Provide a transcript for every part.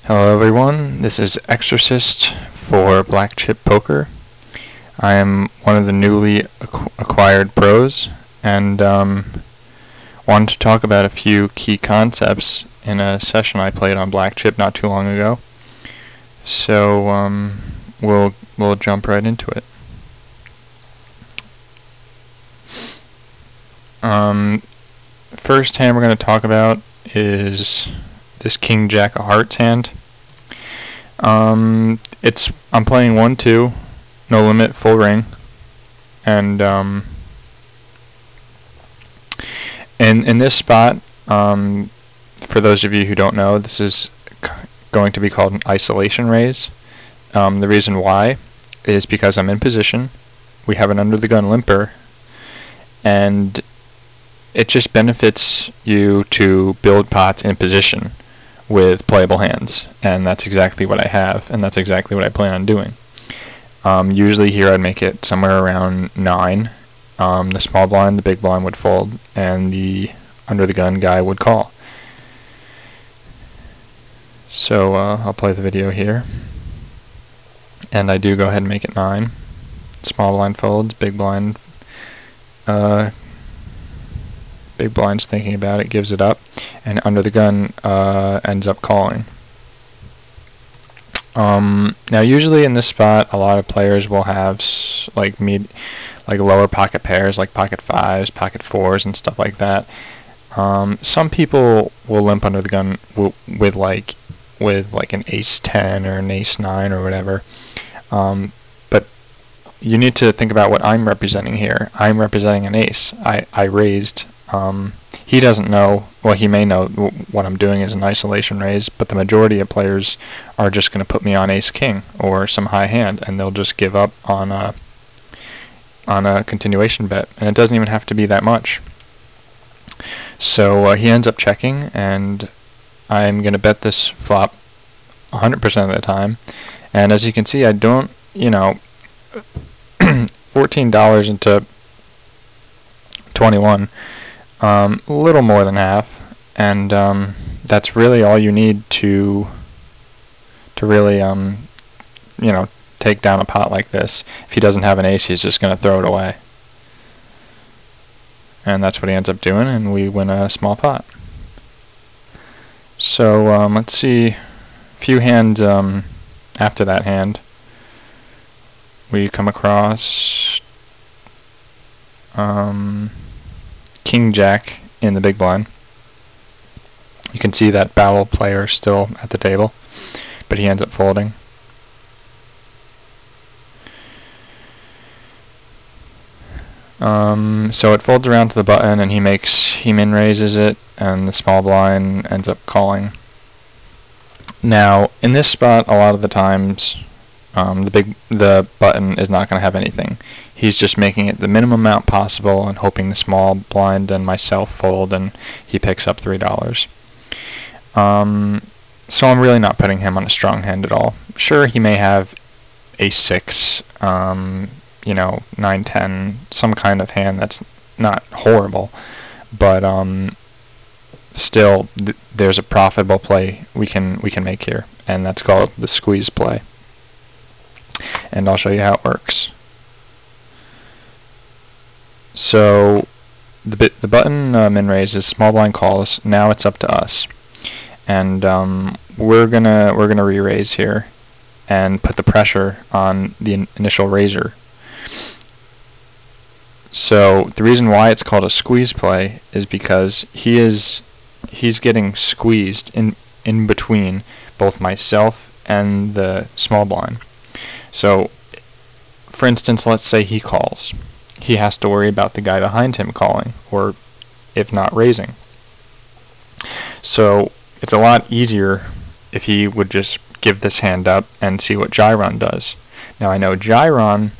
Hello everyone, this is Exorcist for Black Chip Poker. I am one of the newly acquired pros and wanted to talk about a few key concepts in a session I played on Black Chip not too long ago. So we'll jump right into it. First hand we're going to talk about is this King Jack of Hearts hand. I'm playing 1-2, no limit, full ring, and in this spot, for those of you who don't know, this is going to be called an isolation raise. The reason why is because I'm in position. We have an under the gun limper, and it just benefits you to build pots in position with playable hands, and that's exactly what I have, and that's exactly what I plan on doing. Usually here I'd make it somewhere around 9. The small blind, the big blind would fold, and the under the gun guy would call. So I'll play the video here, and I do go ahead and make it 9. Small blind folds, big blind big blind's thinking about it, gives it up, and under the gun ends up calling. Now usually in this spot a lot of players will have like lower pocket pairs, like pocket 5s, pocket 4s, and stuff like that. Some people will limp under the gun with like an ace 10 or an ace 9 or whatever. But you need to think about what I'm representing here. I'm representing an ace. I raised. He doesn't know, well, he may know what I'm doing is an isolation raise, but the majority of players are just going to put me on ace-king or some high hand, and they'll just give up on a continuation bet, and it doesn't even have to be that much. So he ends up checking, and I'm going to bet this flop 100% of the time, and as you can see, I don't, $14 into 21, a little more than half, and that's really all you need to really take down a pot like this. If he doesn't have an ace, he's just going to throw it away, and that's what he ends up doing, and we win a small pot. So let's see, a few hands after that hand we come across King Jack in the big blind. You can see that barrel player still at the table, but he ends up folding. So it folds around to the button, and he min raises it, and the small blind ends up calling. Now in this spot, a lot of the times the button is not going to have anything. He's just making it the minimum amount possible and hoping the small blind and myself fold, and he picks up $3. So I'm really not putting him on a strong hand at all. Sure, he may have ace-6, 9-10, some kind of hand that's not horrible, but still there's a profitable play we can make here, and that's called the squeeze play. And I'll show you how it works. So the button min raises, small blind calls. Now it's up to us, and we're gonna re-raise here and put the pressure on the initial raiser. So the reason why it's called a squeeze play is because he's getting squeezed in between both myself and the small blind. So, for instance, let's say he calls. He has to worry about the guy behind him calling, or if not raising. So it's a lot easier if he would just give this hand up and see what Gyron does. Now I know Gyron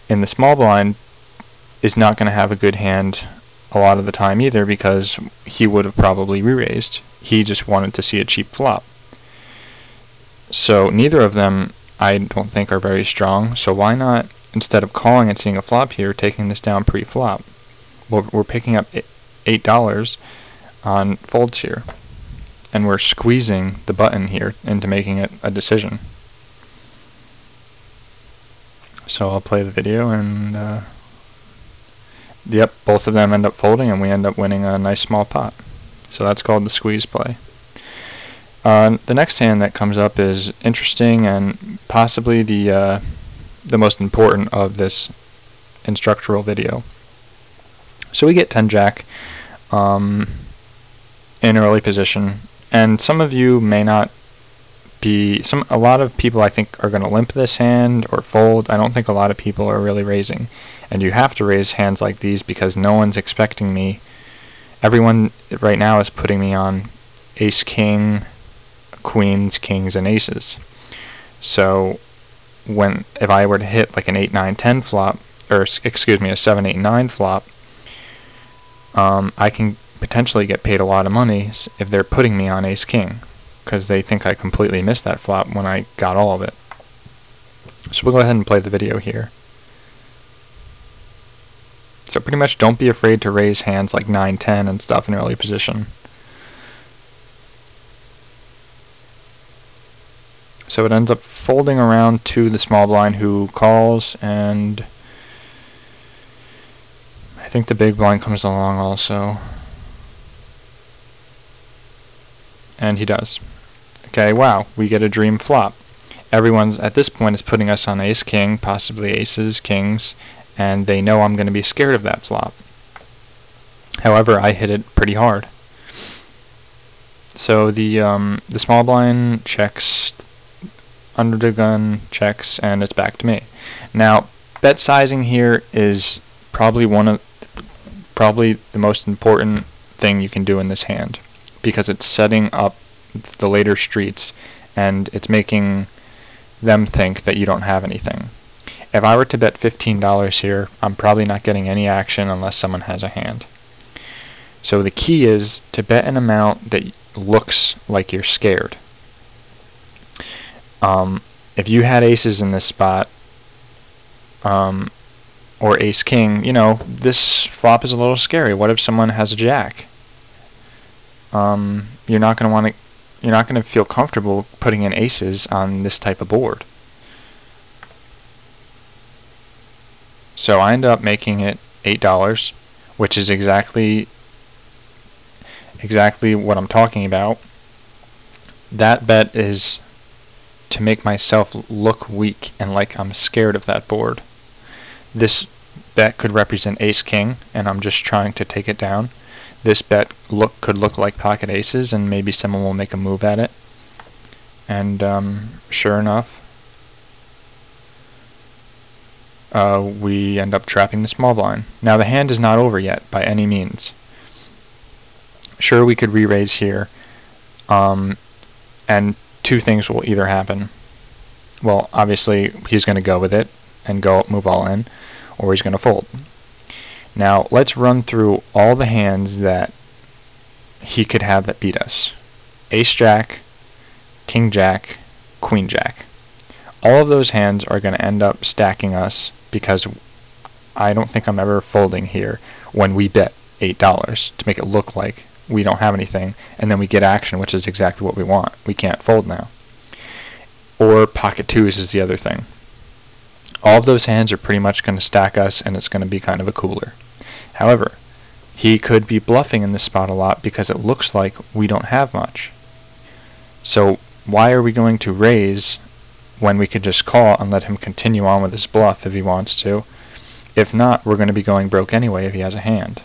in the small blind is not going to have a good hand a lot of the time either, because he would have probably re-raised. He just wanted to see a cheap flop. So neither of them I don't think are very strong, so why not, instead of calling and seeing a flop here, taking this down pre-flop? We're picking up $8 on folds here. and we're squeezing the button here into making it a decision. So I'll play the video, and yep, both of them end up folding, and we end up winning a nice small pot. So that's called the squeeze play. The next hand that comes up is interesting and possibly the most important of this instructional video. So we get 10 jack in early position, and some of you may not be, a lot of people I think are going to limp this hand or fold. I don't think a lot of people are really raising, and you have to raise hands like these because no one's expecting me. Everyone right now is putting me on ace king, queens, kings, and aces. So if I were to hit like an 8, 9, 10 flop, or excuse me, a 7, 8, 9 flop, I can potentially get paid a lot of money if they're putting me on ace king, because they think I completely missed that flop when I got all of it. So we'll go ahead and play the video here. So pretty much don't be afraid to raise hands like 9, 10 and stuff in early position. So it ends up folding around to the small blind, who calls, and I think the big blind comes along also. And he does. Okay, wow, we get a dream flop. Everyone's at this point is putting us on ace king, possibly aces, kings, and they know I'm going to be scared of that flop. However, I hit it pretty hard. So the small blind checks, under the gun checks, and it's back to me. Now, bet sizing here is probably the most important thing you can do in this hand, because it's setting up the later streets and it's making them think that you don't have anything. If I were to bet $15 here, I'm probably not getting any action unless someone has a hand. So the key is to bet an amount that looks like you're scared. If you had aces in this spot, or ace king, you know, this flop is a little scary. What if someone has a jack? You're not going to feel comfortable putting in aces on this type of board. So I end up making it $8, which is exactly what I'm talking about. That bet is to make myself look weak and like I'm scared of that board. This bet could represent ace king, and I'm just trying to take it down. This bet could look like pocket aces, and maybe someone will make a move at it. And sure enough, we end up trapping the small blind. Now the hand is not over yet by any means. Sure, we could re-raise here, and two things will either happen. Well, obviously he's going to go with it and move all in, or he's going to fold. Now let's run through all the hands that he could have that beat us. Ace jack, king jack, queen jack. All of those hands are going to end up stacking us, because I don't think I'm ever folding here when we bet $8 to make it look like we don't have anything, and then we get action, which is exactly what we want. We can't fold now. Or pocket twos is the other thing. All of those hands are pretty much going to stack us, and it's going to be kind of a cooler. However, he could be bluffing in this spot a lot because it looks like we don't have much. So why are we going to raise when we could just call and let him continue on with his bluff if he wants to? If not, we're going to be going broke anyway if he has a hand.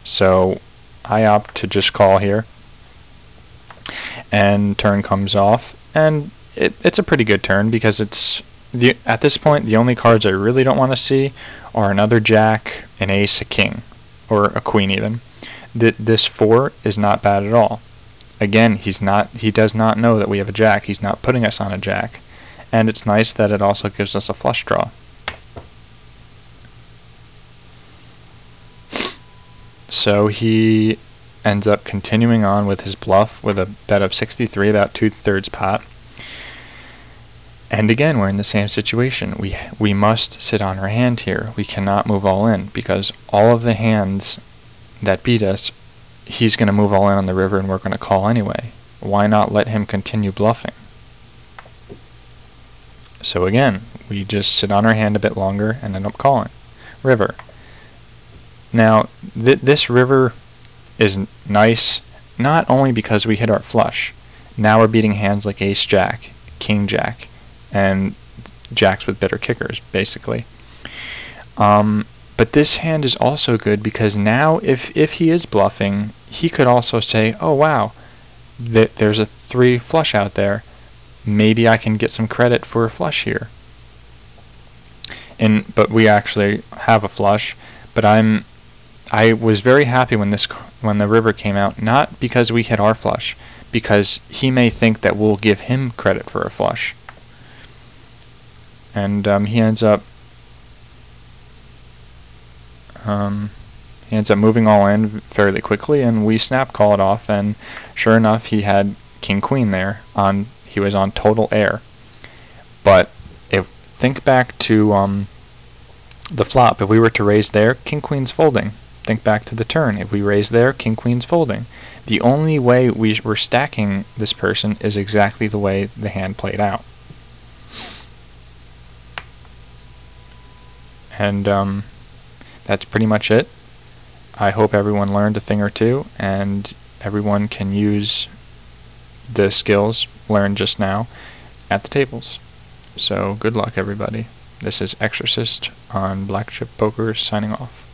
So I opt to just call here, and turn comes off, and it's a pretty good turn, because at this point the only cards I really don't want to see are another jack, an ace, a king, or a queen even. This 4 is not bad at all. Again, he does not know that we have a jack. He's not putting us on a jack, and it's nice that it also gives us a flush draw. So he ends up continuing on with his bluff with a bet of 63, about 2/3 pot. And again, we're in the same situation. We must sit on our hand here. We cannot move all in, because all of the hands that beat us he's going to move all in on the river and we're going to call anyway. Why not let him continue bluffing? So again, we just sit on our hand a bit longer and end up calling. River. Now, this river is nice not only because we hit our flush. Now we're beating hands like ace-jack, king-jack, and jacks with bitter kickers, basically. But this hand is also good because now if he is bluffing, he could also say, oh wow, there's a 3 flush out there. Maybe I can get some credit for a flush here. But we actually have a flush. But I was very happy when the river came out, not because we hit our flush, because he may think that we'll give him credit for a flush. And he ends up moving all in fairly quickly, and we snap call it off. And sure enough, he had king queen there. He was on total air. But think back to the flop. If we were to raise there, king queen's folding. Think back to the turn. If we raise there, king queen's folding. The only way we're stacking this person is exactly the way the hand played out. And that's pretty much it. I hope everyone learned a thing or two, and everyone can use the skills learned just now at the tables. So good luck, everybody. This is Exorcist on Black Chip Poker signing off.